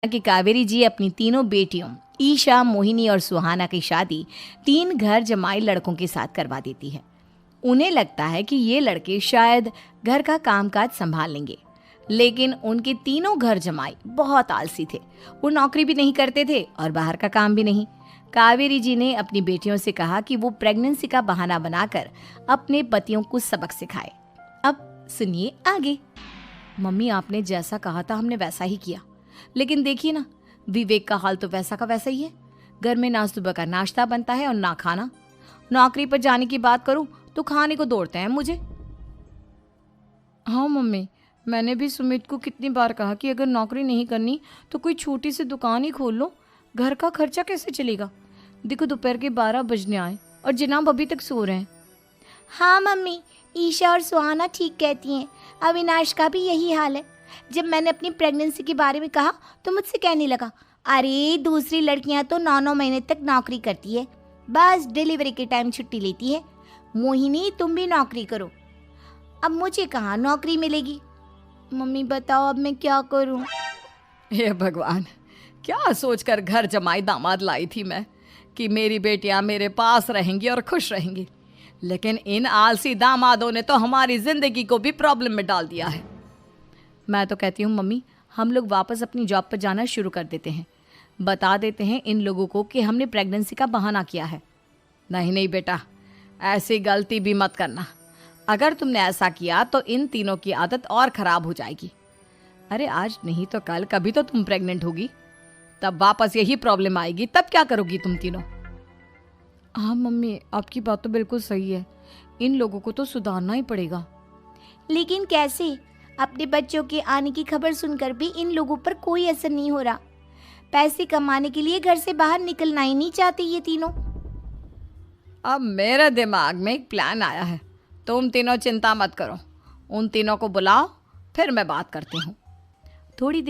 कि कावेरी जी अपनी तीनों बेटियों ईशा, मोहिनी और सुहाना की शादी 3 घर जमाई लड़कों के साथ करवा देती है। उन्हें लगता है कि ये लड़के शायद घर का कामकाज संभाल लेंगे, लेकिन उनके तीनों घर जमाई बहुत आलसी थे। वो नौकरी भी नहीं करते थे और बाहर का काम भी नहीं। कावेरी जी ने अपनी बेटियों से कहा कि वो प्रेगनेंसी का बहाना बनाकर अपने पतियों को सबक सिखाए। अब सुनिए आगे। मम्मी, आपने जैसा कहा था हमने वैसा ही किया, लेकिन देखिए ना, विवेक का हाल तो वैसा का वैसा ही है। घर में ना सुबह का नाश्ता बनता है और ना खाना। नौकरी पर जाने की बात करूं तो खाने को दौड़ते हैं मुझे। हाँ मम्मी, मैंने भी सुमित को कितनी बार कहा कि अगर नौकरी नहीं करनी तो कोई छोटी सी दुकान ही खोल लो। घर का खर्चा कैसे चलेगा? देखो दोपहर के 12 बजने आए और जनाब अभी तक सो रहे हैं। हाँ मम्मी, ईशा और सुहाना ठीक कहती हैं। अविनाश का भी यही हाल है। जब मैंने अपनी प्रेगनेंसी के बारे में कहा तो मुझसे कहने लगा, अरे दूसरी लड़कियां तो 9-9 महीने तक नौकरी करती है, बस डिलीवरी के टाइम छुट्टी लेती है। मोहिनी, तुम भी नौकरी करो। अब मुझे कहाँ नौकरी मिलेगी? मम्मी बताओ अब मैं क्या करूँ? हे भगवान, क्या सोचकर घर जमाई दामाद लाई थी मैं कि मेरी बेटियां मेरे पास रहेंगी और खुश रहेंगी, लेकिन इन आलसी दामादों ने तो हमारी जिंदगी को भी प्रॉब्लम में डाल दिया है। मैं तो कहती हूँ मम्मी, हम लोग वापस अपनी जॉब पर जाना शुरू कर देते हैं। बता देते हैं इन लोगों को कि हमने प्रेगनेंसी का बहाना किया है। नहीं नहीं बेटा, ऐसी गलती भी मत करना। अगर तुमने ऐसा किया तो इन तीनों की आदत और ख़राब हो जाएगी। अरे आज नहीं तो कल कभी तो तुम प्रेग्नेंट होगी, तब वापस यही प्रॉब्लम आएगी। तब क्या करोगी तुम तीनों? हाँ मम्मी, आपकी बात तो बिल्कुल सही है। इन लोगों को तो सुधारना ही पड़ेगा। लेकिन कैसे? अपने बच्चों के आने की खबर सुनकर भी इन लोगों पर कोई असर नहीं हो रहा। पैसे कमाने के लिए घर से बाहर निकलना ही नहीं चाहते ये तीनों। अब मेरे दिमाग में एक प्लान आया है। तुम तीनों चिंता मत करो, उन तीनों को बुलाओ, फिर मैं बात करती हूँ। थोड़ी